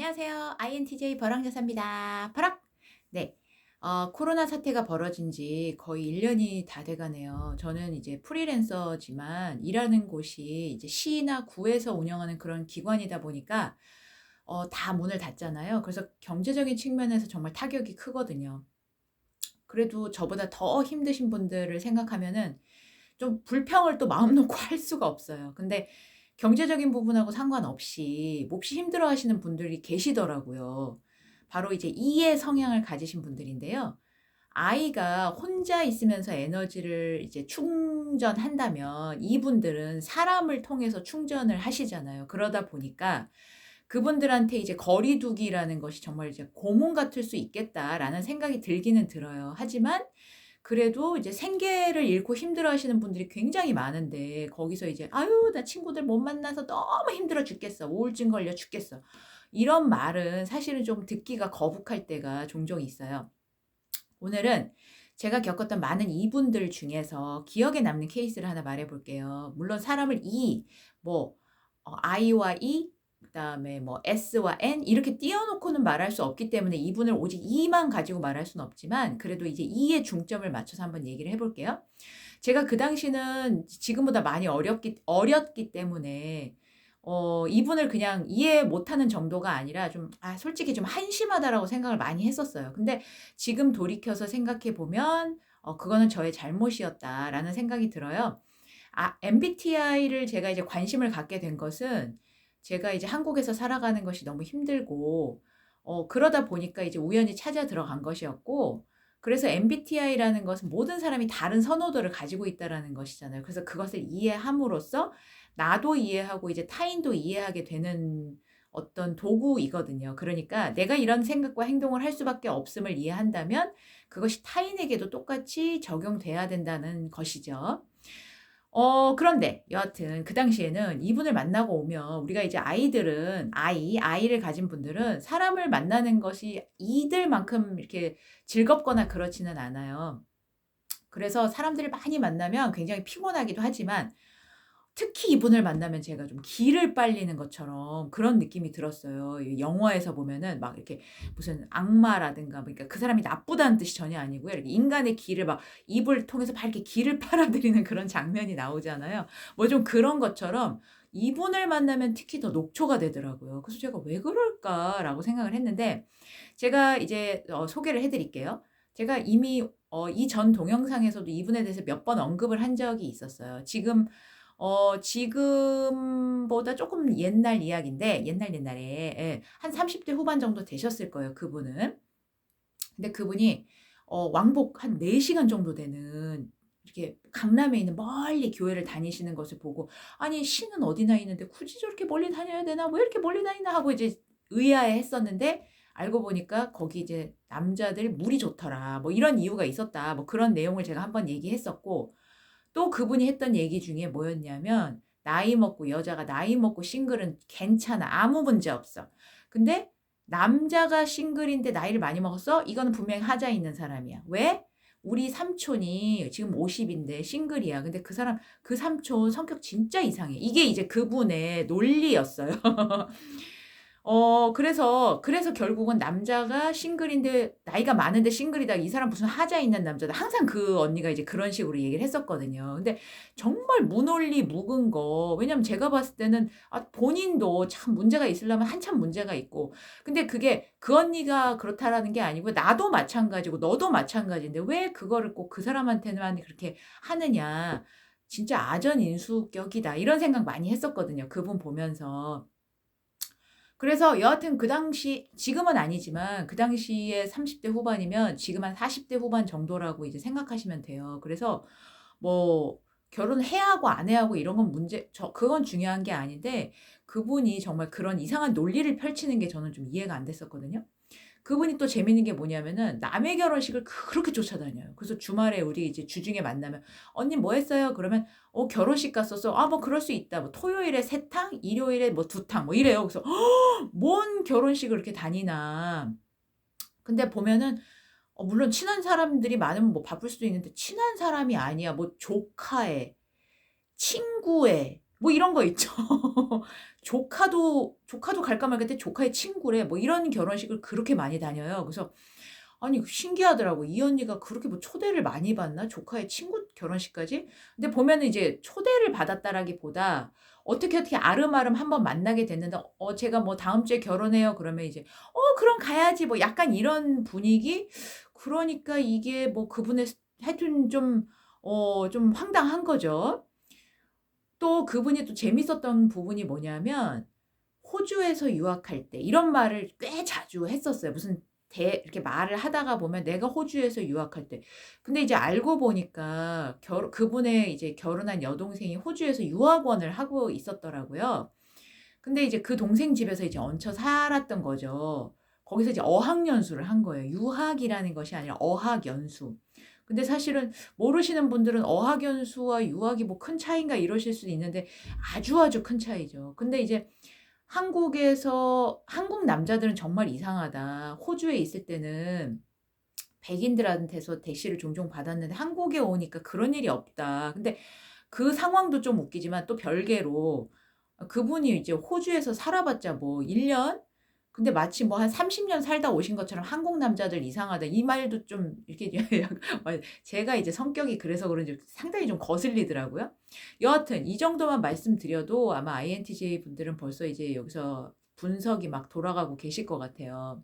안녕하세요. INTJ 벼랑여사입니다. 벼락! 네. 코로나 사태가 벌어진 지 거의 1년이 다 돼가네요. 저는 이제 프리랜서지만 일하는 곳이 이제 시나 구에서 운영하는 그런 기관이다 보니까 다 문을 닫잖아요. 그래서 경제적인 측면에서 정말 타격이 크거든요. 그래도 저보다 더 힘드신 분들을 생각하면은 좀 불평을 또 마음 놓고 할 수가 없어요. 근데 경제적인 부분하고 상관없이 몹시 힘들어하시는 분들이 계시더라고요. 바로 이제 E의 성향을 가지신 분들인데요. 아이가 혼자 있으면서 에너지를 이제 충전한다면 이분들은 사람을 통해서 충전을 하시잖아요. 그러다 보니까 그분들한테 이제 거리 두기라는 것이 정말 이제 '고문 같을 수 있겠다.'라는 생각이 들기는 들어요. 하지만 그래도 이제 생계를 잃고 힘들어하시는 분들이 굉장히 많은데 거기서 이제 "아유 나 친구들 못 만나서 너무 힘들어 죽겠어. 우울증 걸려 죽겠어." 이런 말은 사실은 좀 듣기가 거북할 때가 종종 있어요. 오늘은 제가 겪었던 많은 이분들 중에서 기억에 남는 케이스를 하나 말해 볼게요. 물론 사람을 뭐 I와 그다음에 뭐 S와 N 이렇게 띄어 놓고는 말할 수 없기 때문에 이분을 오직 E만 가지고 말할 수는 없지만 그래도 이제 E의 중점을 맞춰서 한번 얘기를 해 볼게요. 제가 그 당시는 지금보다 많이 어렸기 때문에 이분을 그냥 이해 못하는 정도가 아니라 좀 솔직히 좀 '한심하다.'라고 생각을 많이 했었어요. 근데 지금 돌이켜서 생각해 보면 '그거는 저의 잘못이었다.'라는 생각이 들어요. MBTI를 제가 이제 관심을 갖게 된 것은 제가 이제 한국에서 살아가는 것이 너무 힘들고 그러다 보니까 이제 우연히 찾아 들어간 것이었고, 그래서 MBTI라는 것은 모든 사람이 다른 선호도를 가지고 있다라는 것이잖아요. 그래서 그것을 이해함으로써 나도 이해하고 이제 타인도 이해하게 되는 어떤 도구이거든요. 그러니까 내가 이런 생각과 행동을 할 수밖에 없음을 이해한다면 그것이 타인에게도 똑같이 적용돼야 된다는 것이죠. 그런데 여하튼 그 당시에는 이분을 만나고 오면 우리가 이제 아이를 가진 분들은 사람을 만나는 것이 이들만큼 이렇게 즐겁거나 그렇지는 않아요. 그래서 사람들을 많이 만나면 굉장히 피곤하기도 하지만 특히 이분을 만나면 제가 좀 기를 빨리는 것처럼 그런 느낌이 들었어요. 이 영화에서 보면은 막 이렇게 무슨 악마라든가 뭐 그러니까 그 사람이 나쁘다는 뜻이 전혀 아니고요. 이렇게 인간의 기를 막 입을 통해서 막 이렇게 기를 빨아들이는 그런 장면이 나오잖아요. 뭐 좀 그런 것처럼 이분을 만나면 특히 더 녹초가 되더라고요. 그래서 제가 '왜 그럴까?'라고 생각을 했는데 제가 이제 소개를 해 드릴게요. 제가 이미 이전 동영상에서도 이분에 대해서 몇 번 언급을 한 적이 있었어요. 지금보다 쪼끔 옛날 이야기인데 옛날에 한 30대 후반 정도 되셨을 거예요, 그분은. 근데 그분이 왕복 한 4 시간 정도 되는 이렇게 강남에 있는 멀리 교회를 다니시는 것을 보고 '아니 시는 어디나 있는데 굳이 저렇게 멀리 다녀야 되나? 왜 이렇게 멀리 다니나?' 하고 이제 의아해했었는데 알고 보니까 거기 이제 "남자들 물이 좋더라." 뭐 이런 이유가 있었다. 뭐 그런 내용을 제가 한번 얘기했었고, 또 그분이 했던 얘기 중에 뭐였냐면 여자가 나이 먹고 싱글은 괜찮아. 아무 문제 없어. 근데 남자가 싱글인데 나이를 많이 먹었어? 이거는 분명히 하자 있는 사람이야. 왜? 우리 삼촌이 지금 50 인데 싱글이야. 근데 그 삼촌 성격 진짜 이상해. 이게 이제 그분의 논리였어요. 그래서 결국은 남자가 싱글인데 나이가 많은데 싱글이다. 이 사람 무슨 하자 있는 남자다. 항상 그 언니가 이제 그런 식으로 얘기를 했었거든요. 근데 정말 무논리 묵은 거, 왜냐면 제가 봤을 때는 본인도 참 문제가 있으려면 한참 문제가 있고, 근데 그게 그 언니가 그렇다라는 게 아니고 나도 마찬가지고 너도 마찬가지인데 왜 그거를 꼭 그 사람한테만 그렇게 하느냐. 진짜 아전인수격이다. 이런 생각 많이 했었거든요, 그분 보면서. 그래서 여하튼 그 당시, 지금은 아니지만 그 당시에 30대 후반이면 지금 한 40대 후반 정도라고 이제 생각하시면 돼요. 그래서 뭐 결혼해야 하고 안 해야 하고 이런 건 그건 중요한 게 아닌데, 그분이 정말 그런 이상한 논리를 펼치는 게 저는 좀 이해가 안 됐었거든요. 그분이 또 재밌는 게 뭐냐면은 남의 결혼식을 그렇게 쫓아다녀요. 그래서 주말에 우리 이제 주중에 만나면 "언니 뭐 했어요?" 그러면 결혼식 갔었어." "아 뭐 그럴 수 있다." 뭐 토요일에 3 탕, 일요일에 뭐 2탕 뭐 이래요. 그래서 뭔 결혼식을 이렇게 다니나. 근데 보면은 물론 친한 사람들이 많으면 뭐 바쁠 수도 있는데 친한 사람이 아니야. 뭐 조카의, 친구의, 뭐 이런 거 있죠. 조카도 갈까 말까 했더니 조카의 친구래. 뭐 이런 결혼식을 그렇게 많이 다녀요. 그래서 아니 신기하더라고. 이 언니가 그렇게 뭐 초대를 많이 받나? 조카의 친구 결혼식까지? 근데 보면은 이제 초대를 받았다라기보다 어떻게 아름아름 한번 만나게 됐는데 제가 뭐 "다음 주에 결혼해요." 그러면 이제 그럼 가야지." 뭐 약간 이런 분위기? 그러니까 이게 뭐 그분의 하여튼 좀 황당한 거죠. 또 그분이 또 재밌었던 부분이 뭐냐면 호주에서 유학할 때 이런 말을 꽤 자주 했었어요. 무슨 이렇게 말을 하다가 보면 "내가 호주에서 유학할 때." 근데 이제 알고 보니까 그분의 이제 결혼한 여동생이 호주에서 유학원을 하고 있었더라고요. 근데 이제 그 동생 집에서 이제 얹혀 살았던 거죠. 거기서 이제 어학연수를 한 거예요. 유학이라는 것이 아니라 어학연수. 근데 사실은 모르시는 분들은 어학연수와 유학이 뭐 큰 차이인가 이러실 수도 있는데 아주 큰 차이죠. 근데 이제 한국 남자들은 정말 이상하다. 호주에 있을 때는 백인들한테서 대시를 종종 받았는데 한국에 오니까 그런 일이 없다. 근데 그 상황도 좀 웃기지만 또 별개로 그분이 이제 호주에서 살아봤자 뭐 1 년? 근데 마치 뭐 한 30년 살다 오신 것처럼 "한국 남자들 이상하다." 이 말도 좀 이렇게 제가 이제 성격이 그래서 그런지 상당히 좀 거슬리더라고요. 여하튼 이 정도만 말씀드려도 아마 INTJ 분들은 벌써 이제 여기서 분석이 막 돌아가고 계실 것 같아요.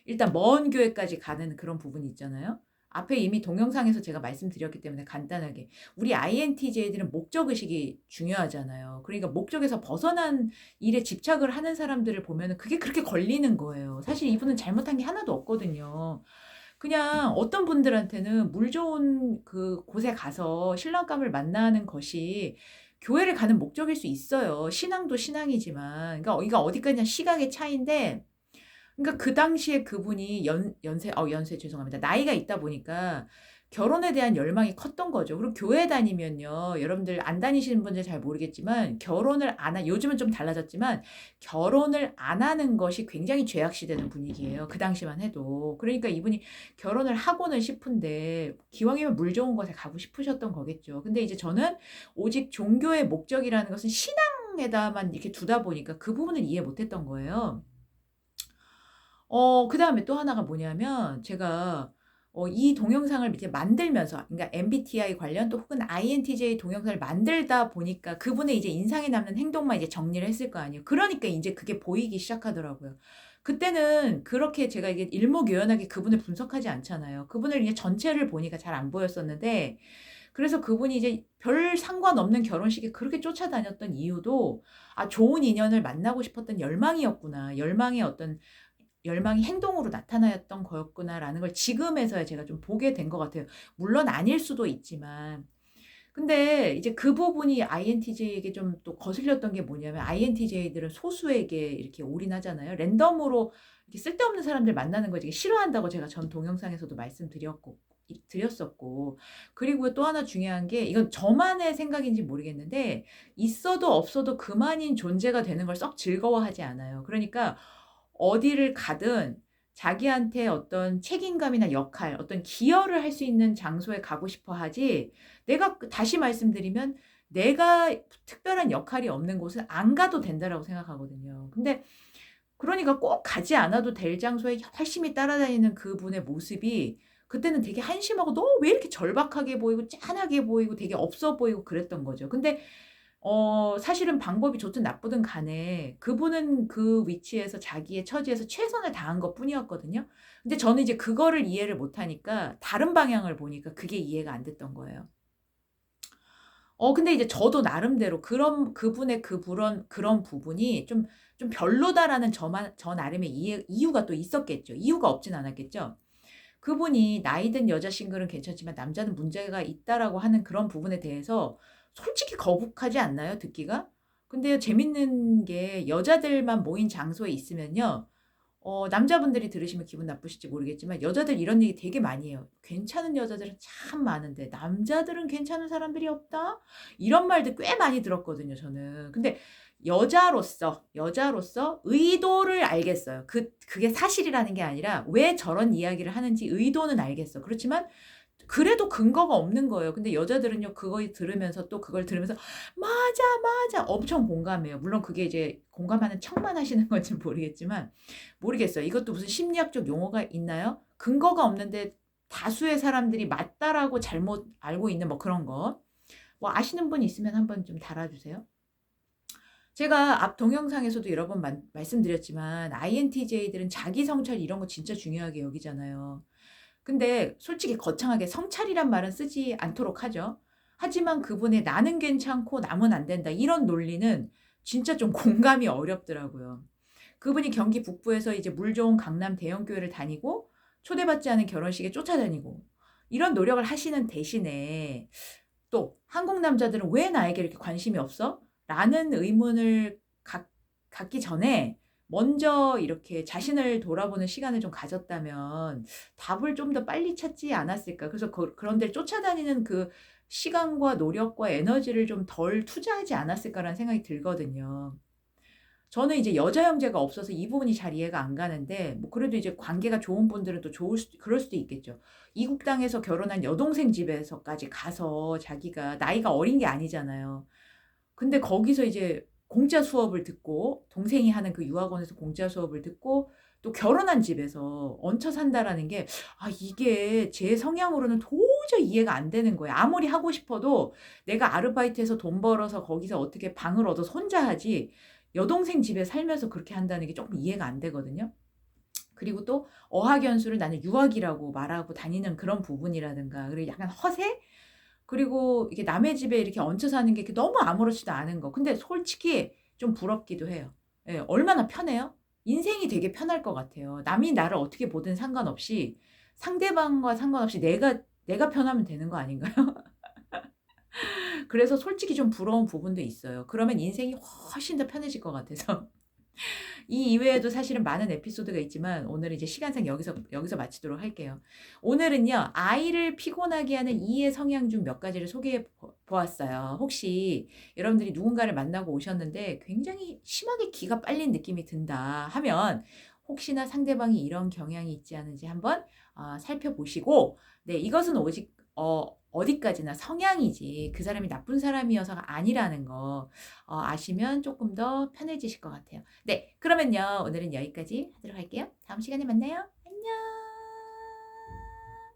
일단 먼 교회까지 가는 그런 부분이 있잖아요. 앞에 이미 동영상에서 제가 말씀드렸기 때문에 간단하게. 우리 INTJ들은 목적 의식이 중요하잖아요. 그러니까 목적에서 벗어난 일에 집착을 하는 사람들을 보면은 그게 그렇게 걸리는 거예요. 사실 이분은 잘못한 게 하나도 없거든요. 그냥 어떤 분들한테는 물 좋은 그 곳에 가서 신랑감을 만나는 것이 교회를 가는 목적일 수 있어요. 신앙도 신앙이지만. 그러니까 이거 어디까지나 시각의 차이인데 그러니까 그 당시에 그분이 연세 죄송합니다. 나이가 있다 보니까 결혼에 대한 열망이 컸던 거죠. 그리고 교회 다니면요. 여러분들 안 다니시는 분들 잘 모르겠지만 결혼을 안 하 요즘은 좀 달라졌지만 결혼을 안 하는 것이 굉장히 죄악시되는 분위기예요. 그 당시만 해도. 그러니까 이분이 결혼을 하고는 싶은데 기왕이면 물 좋은 곳에 가고 싶으셨던 거겠죠. 근데 이제 저는 오직 종교의 목적이라는 것은 신앙에다만 이렇게 두다 보니까 그 부분을 이해 못 했던 거예요. 그다음에 또 하나가 뭐냐면 제가 이 동영상을 이렇게 만들면서 그러니까 MBTI 관련 또 혹은 INTJ 동영상을 만들다 보니까 그분의 이제 인상에 남는 행동만 이제 정리를 했을 거 아니에요. 그러니까 인제 그게 보이기 시작하더라고요. 그때는 그렇게 제가 이게 일목요연하게 그분을 분석하지 않잖아요. 그분을 이제 전체를 보니까 잘 안 보였었는데 그래서 그분이 이제 별 상관없는 결혼식에 그렇게 쫓아다녔던 이유도 '아 좋은 인연을 만나고 싶었던 열망이었구나. 열망이 행동으로 나타나였던 거였구나.'라는 걸 지금에서야 제가 좀 보게 된 것 같아요. 물론 아닐 수도 있지만. 근데 이제 그 부분이 INTJ에게 좀 또 거슬렸던 게 뭐냐면 INTJ들은 소수에게 이렇게 올인하잖아요. 랜덤으로 이렇게 쓸데없는 사람들 만나는 걸 되게 싫어한다고 제가 전 동영상에서도 드렸었고. 그리고 또 하나 중요한 게 이건 저만의 생각인지 모르겠는데 있어도 없어도 그만인 존재가 되는 걸 썩 즐거워하지 않아요. 그러니까 어디를 가든 자기한테 어떤 책임감이나 역할, 어떤 기여를 할 수 있는 장소에 가고 싶어 하지 내가 다시 말씀드리면 내가 특별한 역할이 없는 곳은 안 가도 된다라고 생각하거든요. 근데 그러니까 꼭 가지 않아도 될 장소에 열심히 따라다니는 그분의 모습이 그때는 되게 한심하고 '너 왜 이렇게 절박하게 보이고 짠하게 보이고 되게 없어 보이고.' 그랬던 거죠. 근데 사실은 방법이 좋든 나쁘든 간에 그분은 그 위치에서 자기의 처지에서 최선을 다한 것뿐이었거든요. 근데 저는 이제 그거를 이해를 못 하니까 다른 방향을 보니까 그게 이해가 안 됐던 거예요. 근데 이제 저도 나름대로 그분의 그런 부분이 좀 별로다라는 저 나름의 이유가 또 있었겠죠. 이유가 없진 않았겠죠. 그분이 나이 든 여자 싱글은 괜찮지만 남자는 문제가 있다라고 하는 그런 부분에 대해서 솔직히 거북하지 않나요, 듣기가? 근데요 재밌는 게 여자들만 모인 장소에 있으면요. 남자분들이 들으시면 기분 나쁘실지 모르겠지만 여자들 이런 얘기 되게 많이 해요. "괜찮은 여자들은 참 많은데 남자들은 괜찮은 사람들이 없다." 이런 말들 꽤 많이 들었거든요, 저는. 근데 여자로서 의도를 알겠어요. 그게 사실이라는 게 아니라 왜 저런 이야기를 하는지 의도는 알겠어. 그렇지만 그래도 근거가 없는 거예요. 근데 여자들은요 그거 들으면서 또 그걸 들으면서 "맞아, 맞아." 엄청 공감해요. 물론 그게 이제 공감하는 척만 하시는 건지 모르겠지만 모르겠어요. 이것도 무슨 심리학적 용어가 있나요? 근거가 없는데 다수의 사람들이 맞다라고 잘못 알고 있는 뭐 그런 거. 뭐 아시는 분 있으면 한번 좀 달아 주세요. 제가 앞 동영상에서도 여러 번 말씀드렸지만 INTJ들은 자기 성찰 이런 거 진짜 중요하게 여기잖아요. 근데 솔직히 거창하게 성찰이란 말은 쓰지 않도록 하죠. 하지만 그분의 "나는 괜찮고 남은 안 된다." 이런 논리는 진짜 좀 공감이 어렵더라고요. 그분이 경기 북부에서 이제 물 좋은 강남 대형 교회를 다니고 초대받지 않은 결혼식에 쫓아다니고 이런 노력을 하시는 대신에 또 '한국 남자들은 왜 나에게 이렇게 관심이 없어?' 라는 의문을 갖기 전에 먼저 이렇게 자신을 돌아보는 시간을 좀 가졌다면 답을 좀 더 빨리 찾지 않았을까. 그래서 그런 데를 쫓아다니는 그 시간과 노력과 에너지를 좀 덜 투자하지 않았을까라는 생각이 들거든요. 저는 이제 여자 형제가 없어서 이 부분이 잘 이해가 안 가는데 뭐 그래도 이제 관계가 좋은 분들은 또 좋을 수 그럴 수도 있겠죠. 이국 땅에서 결혼한 여동생 집에서까지 가서 자기가 나이가 어린 게 아니잖아요. 근데 거기서 이제 공짜 수업을 듣고 동생이 하는 그 유학원에서 공짜 수업을 듣고 또 결혼한 집에서 얹혀 산다라는 게 이게 제 성향으로는 도저히 이해가 안 되는 거예요. 아무리 하고 싶어도 내가 아르바이트해서 돈 벌어서 거기서 어떻게 방을 얻어서 혼자 하지 여동생 집에 살면서 그렇게 한다는 게 쪼끔 이해가 안 되거든요. 그리고 또 어학연수를 나는 유학이라고 말하고 다니는 그런 부분이라든가 그리고 약간 허세? 그리고 이게 남의 집에 이렇게 얹혀 사는 게 이렇게 너무 아무렇지도 않은 거. 근데 솔직히 좀 부럽기도 해요. 예. 얼마나 편해요? 인생이 되게 편할 것 같아요. 남이 나를 어떻게 보든 상관없이 상대방과 상관없이 내가 편하면 되는 거 아닌가요? 그래서 솔직히 좀 부러운 부분도 있어요. 그러면 인생이 훨씬 더 편해질 것 같아서. 이 이외에도 사실은 많은 에피소드가 있지만 오늘은 이제 시간상 여기서 마치도록 할게요. 오늘은요. 아이를 피곤하게 하는 이의 성향 중 몇 가지를 소개해 보았어요. 혹시 여러분들이 누군가를 만나고 오셨는데 굉장히 심하게 기가 빨린 느낌이 든다 하면 혹시나 상대방이 이런 경향이 있지 않은지 한번 살펴보시고 네 이것은 오직 어디까지나 성향이지 그 사람이 나쁜 사람이어서가 아니라는 거 아시면 조금 더 편해지실 것 같아요. 네. 그러면요. 오늘은 여기까지 하도록 할게요. 다음 시간에 만나요.